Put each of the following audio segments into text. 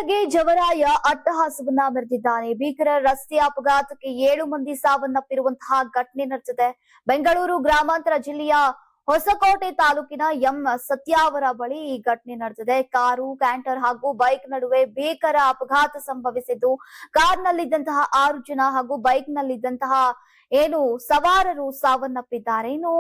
ಬೆಳಗ್ಗೆ ಜವರಾಯ ಅಟ್ಟಹಾಸವನ್ನ ಮೆರೆದಿದ್ದಾನೆ. ಭೀಕರ ರಸ್ತೆ ಅಪಘಾತಕ್ಕೆ 7 ಮಂದಿ ಸಾವನ್ನಪ್ಪಿರುವಂತಹ ಘಟನೆ ನಡೆದಿದೆ. ಬೆಂಗಳೂರು ಗ್ರಾಮಾಂತರ ಜಿಲ್ಲೆಯ ಹೊಸಕೋಟೆ ತಾಲೂಕಿನ ಎಂ ಸತ್ಯಾವರ ಬಳಿ ಈ ಘಟನೆ ನಡೆದಿದೆ. ಕಾರು, ಕ್ಯಾಂಟರ್ ಹಾಗೂ ಬೈಕ್ ನಡುವೆ ಭೀಕರ ಅಪಘಾತ ಸಂಭವಿಸಿದ್ದು, ಕಾರ್ನಲ್ಲಿದ್ದಂತಹ 6 ಜನ ಹಾಗೂ ಬೈಕ್ನಲ್ಲಿದ್ದಂತಹ ಸವಾರರು ಸಾವನ್ನಪ್ಪಿದ್ದಾರೆ. ಇನ್ನು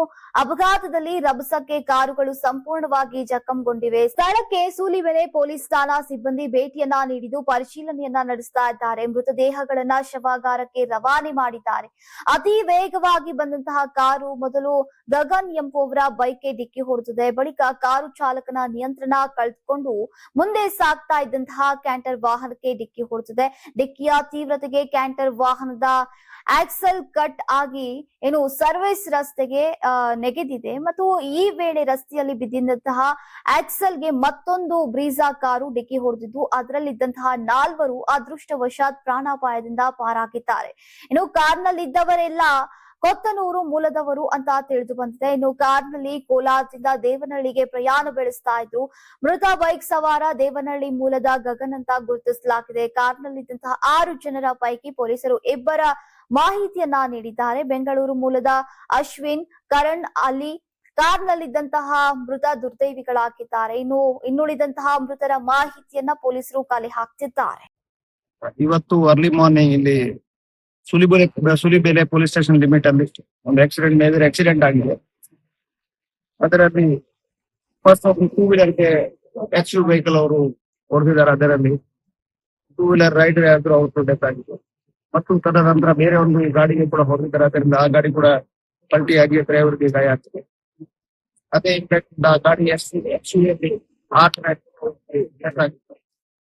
ಅಪಘಾತದಲ್ಲಿ ರಭಸಕ್ಕೆ ಕಾರುಗಳು ಸಂಪೂರ್ಣವಾಗಿ ಜಖಂಗೊಂಡಿವೆ. ಸ್ಥಳಕ್ಕೆ ಸೂಲಿಬೆಲೆ ಪೊಲೀಸ್ ಠಾಣಾ ಸಿಬ್ಬಂದಿ ಭೇಟಿಯನ್ನ ನೀಡಿದ್ದು ಪರಿಶೀಲನೆಯನ್ನ ನಡೆಸ್ತಾ ಇದ್ದಾರೆ. ಮೃತದೇಹಗಳನ್ನ ಶವಾಗಾರಕ್ಕೆ ರವಾನೆ ಮಾಡಿದ್ದಾರೆ. ಅತಿ ವೇಗವಾಗಿ ಬಂದಂತಹ ಕಾರು ಮೊದಲು ಗಗನ್ ಎಂಬುವವರ ಬೈಕ್ಗೆ ಡಿಕ್ಕಿ ಹೊಡೆದಿದೆ. ಬಳಿಕ ಕಾರು ಚಾಲಕನ ನಿಯಂತ್ರಣ ಕಳೆದುಕೊಂಡು ಮುಂದೆ ಸಾಗ್ತಾ ಇದ್ದಂತಹ ಕ್ಯಾಂಟರ್ ವಾಹನಕ್ಕೆ ಡಿಕ್ಕಿ ಹೊಡೆದಿದೆ. ಡಿಕ್ಕಿಯ ತೀವ್ರತೆಗೆ ಕ್ಯಾಂಟರ್ ವಾಹನದ ಆಕ್ಸಲ್ ಕಟ್ ಆಗಿ ಸರ್ವಿಸ್ ರಸ್ತೆಗೆ ನೆಗೆದಿದೆ ಮತ್ತು ಈ ವೇಳೆ ರಸ್ತೆಯಲ್ಲಿ ಬಿದ್ದಿದ್ದಂತಹ ಆಕ್ಸಲ್ಗೆ ಮತ್ತೊಂದು ಬ್ರೀಜಾ ಕಾರು ಡಿಕ್ಕಿ ಹೊಡೆದಿದ್ದು ಅದರಲ್ಲಿದ್ದಂತಹ 4 ಅದೃಷ್ಟವಶಾತ್ ಪ್ರಾಣಾಪಾಯದಿಂದ ಪಾರಾಗಿದ್ದಾರೆ. ಇನ್ನು ಕಾರ್ನಲ್ಲಿದ್ದವರೆಲ್ಲ ಕೊತ್ತನೂರು ಮೂಲದವರು ಅಂತ ತಿಳಿದು ಬಂದಿದೆ. ಇನ್ನು ಕಾರ್ನಲ್ಲಿ ಕೋಲಾರದಿಂದ ದೇವನಹಳ್ಳಿಗೆ ಪ್ರಯಾಣ ಬೆಳೆಸ್ತಾ ಇದ್ರು. ಮೃತ ಬೈಕ್ ಸವಾರ ದೇವನಹಳ್ಳಿ ಮೂಲದ ಗಗನ್ ಅಂತ ಗುರುತಿಸಲಾಗಿದೆ. ಕಾರ್ನಲ್ಲಿದ್ದಂತಹ 6 ಜನರ ಪೈಕಿ ಪೊಲೀಸರು 2 ಮಾಹಿತಿಯನ್ನ ನೀಡಿದ್ದಾರೆ. ಬೆಂಗಳೂರು ಮೂಲದ ಅಶ್ವಿನ್, ಕರಣ್, ಅಲಿ ಕಾರ್ನಲ್ಲಿದ್ದಂತಹ ಮೃತ ದುರ್ದೈವಿಗಳಾಗಿದ್ದಾರೆ. ಇನ್ನುಳಿದಂತಹ ಮೃತರ ಮಾಹಿತಿಯನ್ನ ಪೊಲೀಸರು ಕಲೆ ಹಾಕ್ತಿದ್ದಾರೆ. ಇವತ್ತು ಅರ್ಲಿ ಮಾರ್ನಿಂಗ್ ಇಲ್ಲಿ ಸುಲಿಬೆಲೆ ಪೊಲೀಸ್ ಸ್ಟೇಷನ್ ಲಿಮಿಟ್ ಅಲ್ಲಿ ಒಂದು ಮೇಜರ್ ಆಕ್ಸಿಡೆಂಟ್ ಆಗಿದೆ. ಅದರಲ್ಲಿ ಫಸ್ಟ್ ಒಂದು 2 ವೀಲರ್ಗೆ ಎಕ್ಸ್ಯೂ ವೆಹಿಕಲ್ ಅವರು ಹೊಡೆದಿದ್ದಾರೆ. ಅದರಲ್ಲಿ 2 ವೀಲರ್ ರೈಡರ್ ಆದ್ರೂ ಅವ್ರು ಡೆತ್ ಆಗಿದೆ ಮತ್ತು ತದನಂತರ ಬೇರೆ ಒಂದು ಗಾಡಿಗೆ ಕೂಡ ಹೊಡೆದಿದ್ದಾರೆ. ಅದರಿಂದ ಆ ಗಾಡಿ ಕೂಡ ಪಲ್ಟಿಯಾಗಿ ಡ್ರೈವರ್ಗೆ ಗಾಯ ಆಗ್ತದೆ. ಅದೇ ಇಂಪ್ಯಾಕ್ಟ್ ಆ ಗಾಡಿ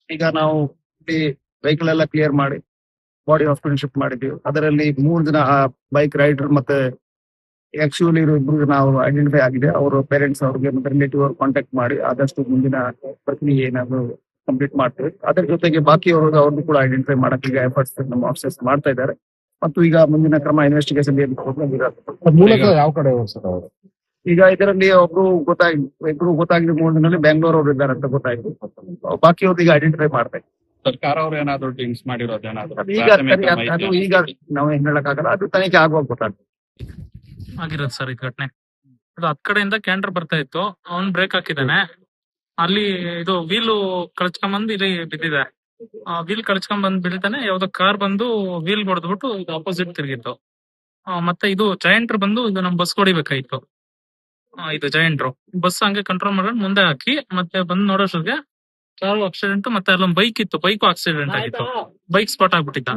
ಈಗ ನಾವು ವೆಹಿಕಲ್ ಎಲ್ಲ ಕ್ಲಿಯರ್ ಮಾಡಿ ಬಾಡಿ ಹಾಸ್ಪಿಟಲ್ ಶಿಫ್ಟ್ ಮಾಡಿದ್ದೀವಿ. ಅದರಲ್ಲಿ 3 ಜನ ಬೈಕ್ ರೈಡರ್ ಮತ್ತೆ ಆಕ್ಚುಲಿ ಇಬ್ರು ನಾವು ಐಡೆಂಟಿಫೈ ಆಗಿದೆ. ಅವರ ಪೇರೆಂಟ್ಸ್ ಅವ್ರಿಗೆ ಮತ್ತೆ ರಿಲೇಟಿವ್ ಅವ್ರು ಕಾಂಟ್ಯಾಕ್ಟ್ ಮಾಡಿ ಆದಷ್ಟು ಮುಂದಿನ ಪ್ರಕ್ರಿಯೆ ಏನಾದ್ರು ಕಂಪ್ಲೀಟ್ ಮಾಡ್ತೇವೆ. ಅದರ ಜೊತೆಗೆ ಬಾಕಿ ಅವ್ರದ್ದು ಕೂಡ ಐಡೆಂಟಿಫೈ ಮಾಡಕ್ಕೆ ಈಗ ಎಫರ್ಟ್ಸ್ ನಮ್ಮ ಆಫೀಸರ್ಸ್ ಮಾಡ್ತಾ ಇದ್ದಾರೆ ಮತ್ತು ಈಗ ಮುಂದಿನ ಕ್ರಮ ಇನ್ವೆಸ್ಟಿಗೇಷನ್ ಯಾವ ಕಡೆ ಈಗ ಇದರಲ್ಲಿ ಇಬ್ರು ಗೊತ್ತಾಗಿದೆ 3 ದಿನದಲ್ಲಿ ಬೆಂಗಳೂರು ಅವರು ಇದ್ದಾರೆ ಅಂತ ಗೊತ್ತಾಯ್ತು. ಬಾಕಿ ಅವ್ರಿಗೆ ಈಗ ಐಡೆಂಟಿಫೈ ಮಾಡ್ತಾರೆ. ಸರ್ಕಾರ ಅವ್ರು ಏನಾದ್ರು ಡ್ರಿಂಕ್ಸ್ ಮಾಡಿರೋದೇನಾದ್ರು ಈಗ ನಾವು ಏನ್ ಹೇಳಕ್ಕಾಗಲ್ಲ, ಅದು ತನಿಖೆ ಆಗುವಾಗ ಗೊತ್ತಾಗ್ತದೆ. ಆಗಿರೋದು ಸರ್ ಈ ಘಟನೆ. ಅದು 10 ಕಡೆಯಿಂದ ಕ್ಯಾಂಟರ್ ಬರ್ತಾ ಇತ್ತು. ಅವ್ನ್ ಬ್ರೇಕ್ ಹಾಕಿದ್ದಾನೆ. ಅಲ್ಲಿ ಇದು ವೀಲ್ ಕಳ್ಸ್ಕೊಂಡ್ ಇಲ್ಲಿ ಬಿದ್ದಿದೆ. ವೀಲ್ ಕಳ್ಸ್ಕೊಂಡ್ ಬಿಡ್ತಾನೆ. ಯಾವ್ದೋ ಕಾರ್ ಬಂದು ವೀಲ್ ಹೊಡೆದ್ಬಿಟ್ಟು ಇದು ಅಪೋಸಿಟ್ ತಿರುಗಿತ್ತು. ಮತ್ತೆ ಇದು ಜಯಂಟ್ರ್ ಬಂದು ಇದು ನಮ್ ಬಸ್ ಹೊಡಿಬೇಕಾಯ್ತು. ಇದು ಜಯಂಟ್ರು ಬಸ್ ಹಂಗೆ ಕಂಟ್ರೋಲ್ ಮಾಡೋಣ ಮುಂದೆ ಹಾಕಿ ಮತ್ತೆ ಬಂದ್ ನೋಡೋಷ್ಟಿಗೆ ಕಾರು ಆಕ್ಸಿಡೆಂಟ್ ಮತ್ತೆ ಅಲ್ಲೊಂದ್ ಬೈಕ್ ಇತ್ತು. ಬೈಕು ಆಕ್ಸಿಡೆಂಟ್ ಆಗಿತ್ತು. ಬೈಕ್ ಸ್ಪಾಟ್ ಆಗ್ಬಿಟ್ಟಿದ್ದ.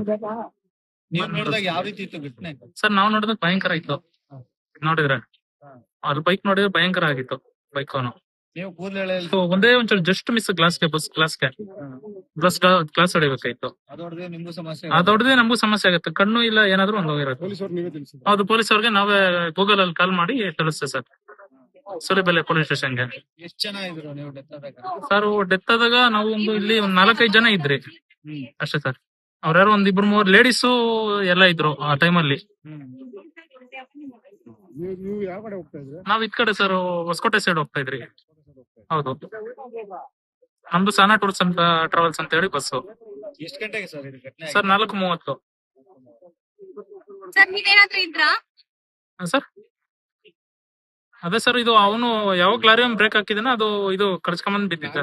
ಸರ್ ನಾವ್ ನೋಡಿದಾಗ ಭಯಂಕರ ಇತ್ತು. ನೋಡಿದ್ರೆ ಅದು ಬೈಕ್ ನೋಡಿದ್ರೆ ಭಯಂಕರ ಆಗಿತ್ತು. ಬೈಕ್ ಒಂದೇ ಒಂಚೂರು ಜಸ್ಟ್ ಮಿಸ್ ಗ್ಲಾಸ್ಗೆ ಬಸ್ ಗ್ಲಾಸ್ ಹೊಡಿಬೇಕಾಯ್ತು. ಅದೊಡ್ದೆ ನಮಗೂ ಸಮಸ್ಯೆ ಆಗುತ್ತೆ. ಕಣ್ಣು ಇಲ್ಲ ಏನಾದ್ರು ಒಂದು ಹೋಗಿರುತ್ತೆ. ಹೌದು, ಪೊಲೀಸ್ ಅವ್ರಿಗೆ ನಾವೇ ಗೂಗಲ್ ಅಲ್ಲಿ ಕಾಲ್ ಮಾಡಿ ತಿಳಿಸ್ತೇವೆ ಸರ್. ಸುಲಿಬೆಲೆ ಪೊಲೀಸ್ ಸ್ಟೇಷನ್ಗೆ. ಸರ್ ಡೆತ್ ಆದಾಗ ನಾವು ಇಲ್ಲಿ 4-5 ಜನ ಇದ್ರಿ ಅಷ್ಟೇ ಸರ್. ಅವ್ರ್ಯಾರು 1-2-3 ಲೇಡೀಸು ಎಲ್ಲ ಇದ್ರು ಆ ಟೈಮಲ್ಲಿ. ನಾವ್ ಇದ್ ಕಡೆ ಸರ್ ಹೊಸಕೋಟೆ ಸೈಡ್ ಹೋಗ್ತಾ ಇದ್ರಿ. ಹೌದು, ನಮ್ದು ಸಾನಾ ಟೂರ್ಸ್ ಅಂತ ಟ್ರಾವೆಲ್ಸ್ ಅಂತ ಹೇಳಿ ಬಸ್ಸು. ಎಷ್ಟು ಗಂಟೆಗೆ ಸರ್ ಇದು ಘಟನೆ? ಸರ್ 4:30. ಸರ್ ನೀವೇನಾದ್ರೂ ಇದ್ರಾ? ಸರ್ ಅದೇ ಸರ್, ಇದು ಅವನು ಯಾವಾಗ ಲಾರಿ ಬ್ರೇಕ್ ಹಾಕಿದಾನ ಅದು ಇದು ಕಳ್ಸ್ಕೊಂಡ್ ಬಿದ್ದಿದ್ದ.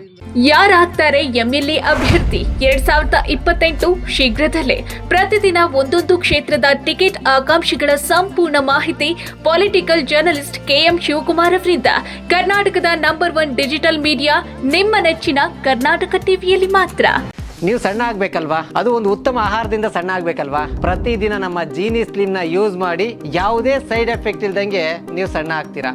ಯಾರಾಗ್ತಾರೆ ಎಂಎಲ್ಎ ಅಭ್ಯರ್ಥಿ 2028 ಶೀಘ್ರದಲ್ಲೇ. ಪ್ರತಿದಿನ ಒಂದೊಂದು ಕ್ಷೇತ್ರದ ಟಿಕೆಟ್ ಆಕಾಂಕ್ಷಿಗಳ ಸಂಪೂರ್ಣ ಮಾಹಿತಿ ಪೊಲಿಟಿಕಲ್ ಜರ್ನಲಿಸ್ಟ್ KM ಶಿವಕುಮಾರ್ ಅವರಿಂದ. ಕರ್ನಾಟಕದ ನಂಬರ್ 1 ಡಿಜಿಟಲ್ ಮೀಡಿಯಾ ನಿಮ್ಮ ನೆಚ್ಚಿನ ಕರ್ನಾಟಕ ಟಿವಿಯಲ್ಲಿ ಮಾತ್ರ. ನೀವು ಸಣ್ಣ ಆಗ್ಬೇಕಲ್ವಾ? ಅದು ಒಂದು ಉತ್ತಮ ಆಹಾರದಿಂದ ಸಣ್ಣ ಆಗ್ಬೇಕಲ್ವಾ? ಪ್ರತಿದಿನ ನಮ್ಮ ಜೀನಿ ಸ್ಲಿಮ್ ನ ಯೂಸ್ ಮಾಡಿ ಯಾವುದೇ ಸೈಡ್ ಎಫೆಕ್ಟ್ ಇಲ್ದಂಗೆ ನೀವು ಸಣ್ಣ ಆಗ್ತೀರಾ.